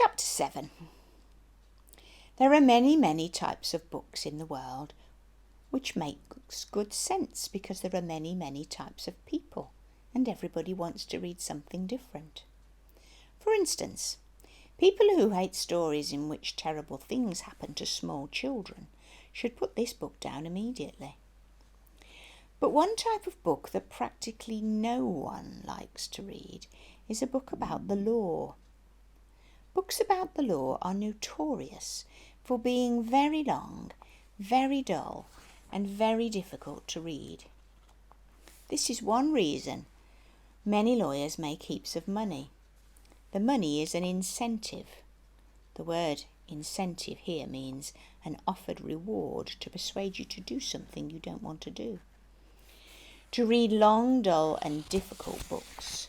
Chapter 7. There are many, many types of books in the world, which makes good sense because there are many, many types of people, and everybody wants to read something different. For instance, people who hate stories in which terrible things happen to small children should put this book down immediately. But one type of book that practically no one likes to read is a book about the law. Books about the law are notorious for being very long, very dull, and very difficult to read. This is one reason many lawyers make heaps of money. The money is an incentive. The word incentive here means an offered reward to persuade you to do something you don't want to do. To read long, dull, and difficult books.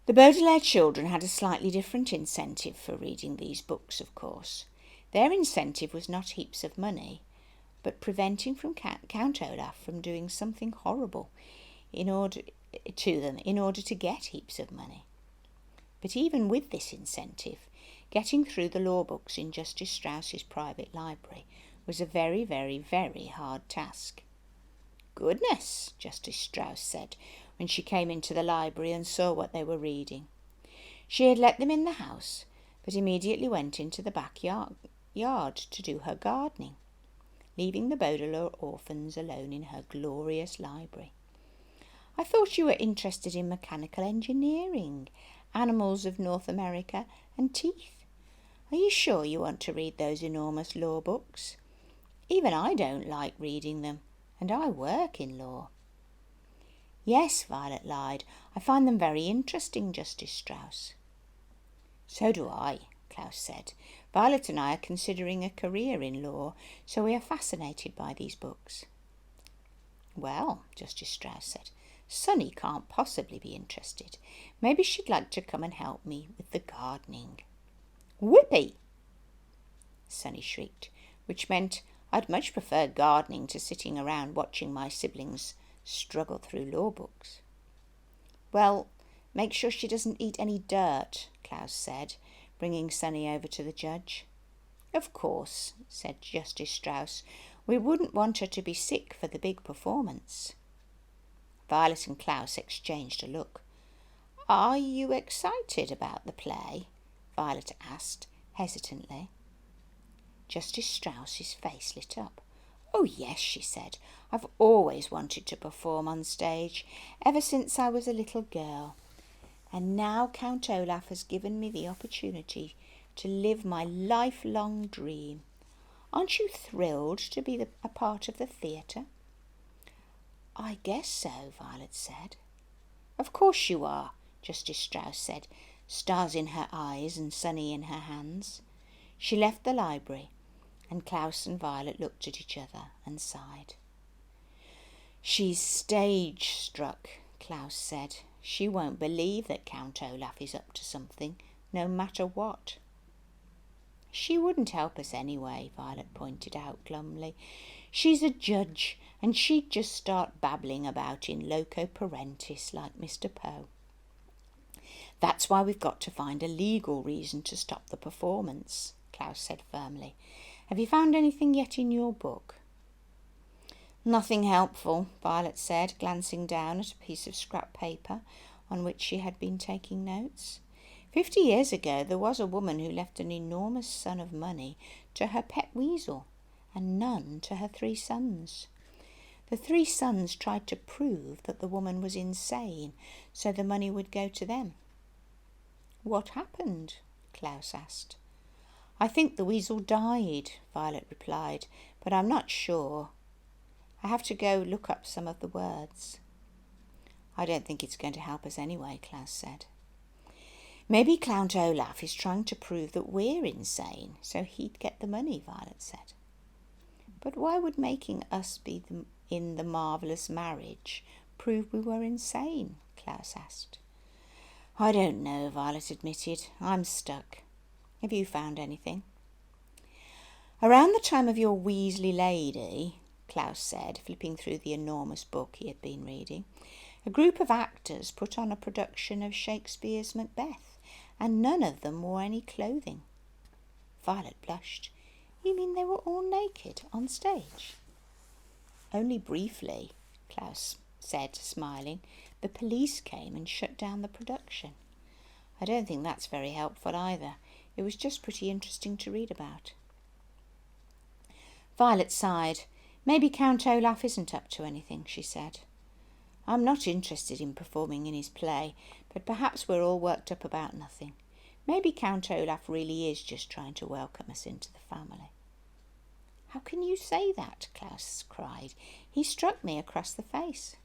The Baudelaire children had a slightly different incentive for reading these books, of course. Their incentive was not heaps of money, but preventing from Count Olaf from doing something horrible in order to get heaps of money. But even with this incentive, getting through the law books in Justice Strauss's private library was a very, very, very hard task. "Goodness," Justice Strauss said when she came into the library and saw what they were reading. She had let them in the house, but immediately went into the backyard to do her gardening, leaving the Baudelaire orphans alone in her glorious library. "I thought you were interested in mechanical engineering, animals of North America, and teeth. Are you sure you want to read those enormous law books? Even I don't like reading them, and I work in law." "Yes," Violet lied. "I find them very interesting, Justice Strauss." "So do I," Klaus said. "Violet and I are considering a career in law, so we are fascinated by these books." "Well," Justice Strauss said, "Sunny can't possibly be interested. Maybe she'd like to come and help me with the gardening." "Whippy!" Sunny shrieked, which meant I'd much prefer gardening to sitting around watching my siblings struggle through law books. "Well, make sure she doesn't eat any dirt," Klaus said, bringing Sunny over to the judge. "Of course," said Justice Strauss. "We wouldn't want her to be sick for the big performance." Violet and Klaus exchanged a look. "Are you excited about the play?" Violet asked, hesitantly. Justice Strauss's face lit up. "Oh yes," she said. "I've always wanted to perform on stage, ever since I was a little girl. And now Count Olaf has given me the opportunity to live my lifelong dream. Aren't you thrilled to be a part of the theatre?" "I guess so," Violet said. "Of course you are," Justice Strauss said, stars in her eyes and Sunny in her hands. She left the library, and Klaus and Violet looked at each other and sighed. "She's stage-struck," Klaus said. "She won't believe that Count Olaf is up to something, no matter what." "She wouldn't help us anyway," Violet pointed out glumly. "She's a judge, and she'd just start babbling about in loco parentis like Mr. Poe. That's why we've got to find a legal reason to stop the performance," Klaus said firmly. "Have you found anything yet in your book?" "Nothing helpful," Violet said, glancing down at a piece of scrap paper on which she had been taking notes. 50 years ago there was a woman who left an enormous sum of money to her pet weasel and none to her 3 sons. The 3 sons tried to prove that the woman was insane, so the money would go to them. "What happened?" Klaus asked. "I think the weasel died," Violet replied, "but I'm not sure. I have to go look up some of the words." "I don't think it's going to help us anyway," Klaus said. "Maybe Count Olaf is trying to prove that we're insane, so he'd get the money," Violet said. "But why would making us be in the marvellous marriage prove we were insane?" Klaus asked. "I don't know," Violet admitted. "I'm stuck. Have you found anything?" "Around the time of your Weasley lady," Klaus said, flipping through the enormous book he had been reading, "a group of actors put on a production of Shakespeare's Macbeth and none of them wore any clothing. Violet blushed. You mean they were all naked on stage? Only briefly, Klaus said, smiling. The police came and shut down the production. I don't think that's very helpful either. It was just pretty interesting to read about. Violet sighed. Maybe Count Olaf isn't up to anything, she said. I'm not interested in performing in his play, but perhaps we're all worked up about nothing. Maybe Count Olaf really is just trying to welcome us into the family. How can you say that? Klaus cried. He struck me across the face.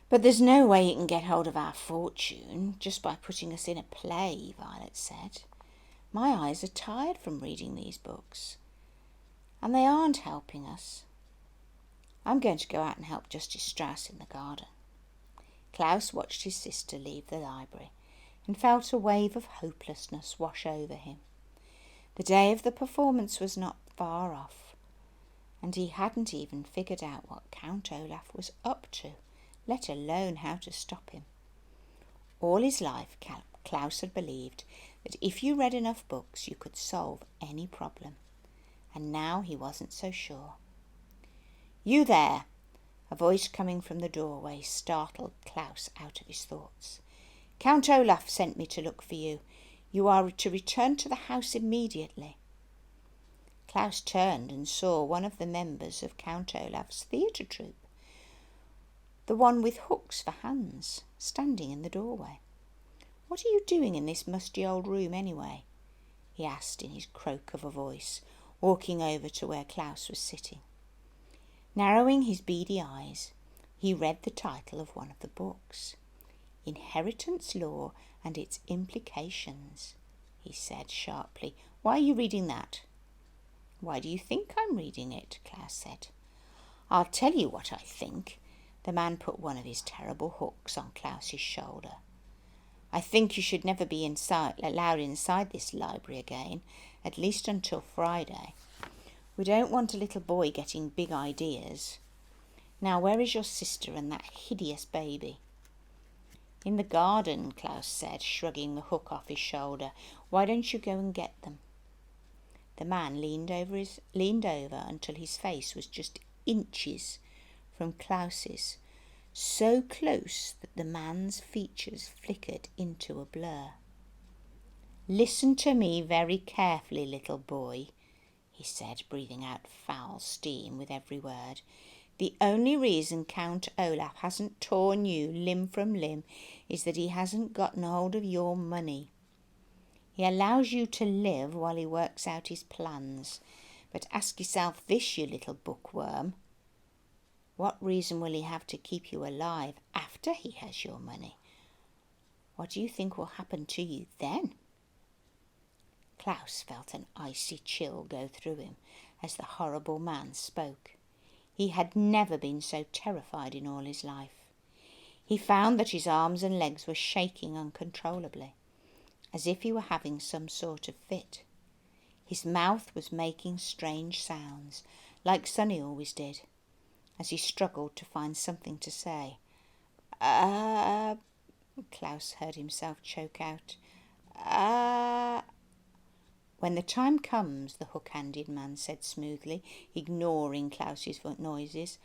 But there's no way he can get hold of our fortune just by putting us in a play, Violet said. My eyes are tired from reading these books, and they aren't helping us. I'm going to go out and help Justice Strauss in the garden. Klaus watched his sister leave the library and felt a wave of hopelessness wash over him. The day of the performance was not far off, and he hadn't even figured out what Count Olaf was up to, let alone how to stop him. All his life, Klaus had believed that if you read enough books you could solve any problem, and now he wasn't so sure. You there! A voice coming from the doorway startled Klaus out of his thoughts. Count Olaf sent me to look for you. You are to return to the house immediately. Klaus turned and saw one of the members of Count Olaf's theatre troupe, the one with hooks for hands, standing in the doorway. What are you doing in this musty old room anyway? He asked in his croak of a voice, walking over to where Klaus was sitting. Narrowing his beady eyes, he read the title of one of the books. Inheritance Law and its Implications, he said sharply. Why are you reading that? Why do you think I'm reading it? Klaus said. I'll tell you what I think. The man put one of his terrible hooks on Klaus's shoulder. I think you should never be allowed inside this library again, at least until Friday. We don't want a little boy getting big ideas. Now, where is your sister and that hideous baby? In the garden, Klaus said, shrugging the hook off his shoulder. Why don't you go and get them? The man leaned over until his face was just inches from Klaus's, so close that the man's features flickered into a blur. Listen to me very carefully, little boy, he said, breathing out foul steam with every word. The only reason Count Olaf hasn't torn you limb from limb is that he hasn't gotten hold of your money. He allows you to live while he works out his plans. But ask yourself this, you little bookworm. What reason will he have to keep you alive after he has your money? What do you think will happen to you then? Klaus felt an icy chill go through him as the horrible man spoke. He had never been so terrified in all his life. He found that his arms and legs were shaking uncontrollably, as if he were having some sort of fit. His mouth was making strange sounds, like Sonny always did, as he struggled to find something to say. Klaus heard himself choke out. When the time comes, the hook-handed man said smoothly, ignoring Klaus's noises,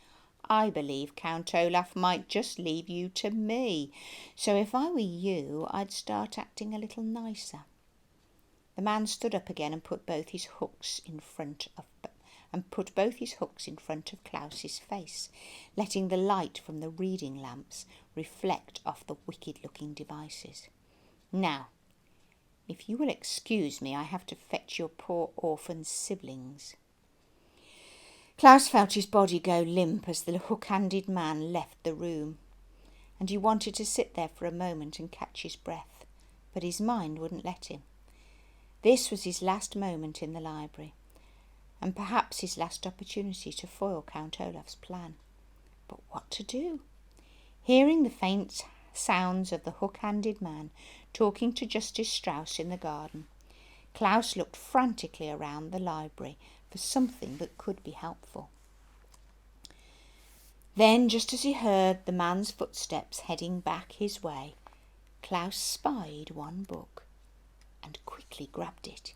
I believe Count Olaf might just leave you to me. So if I were you, I'd start acting a little nicer. The man stood up again and put both his hooks in front of Klaus's face, letting the light from the reading lamps reflect off the wicked-looking devices. Now, if you will excuse me, I have to fetch your poor orphan siblings. Klaus felt his body go limp as the hook-handed man left the room, and he wanted to sit there for a moment and catch his breath, but his mind wouldn't let him. This was his last moment in the library, and perhaps his last opportunity to foil Count Olaf's plan. But what to do? Hearing the faint sounds of the hook-handed man talking to Justice Strauss in the garden, Klaus looked frantically around the library for something that could be helpful. Then, just as he heard the man's footsteps heading back his way, Klaus spied one book and quickly grabbed it.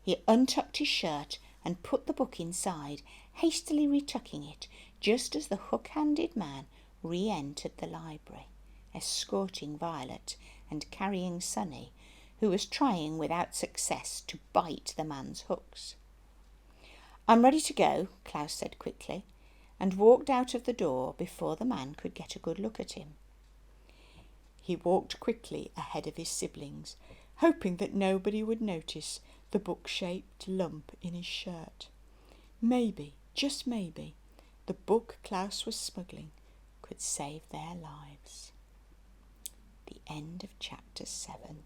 He untucked his shirt and put the book inside, hastily retucking it just as the hook-handed man re-entered the library, escorting Violet and carrying Sonny, who was trying without success to bite the man's hooks. "I'm ready to go," Klaus said quickly, and walked out of the door before the man could get a good look at him. He walked quickly ahead of his siblings, hoping that nobody would notice the book-shaped lump in his shirt. Maybe, just maybe, the book Klaus was smuggling could save their lives. The end of chapter 7.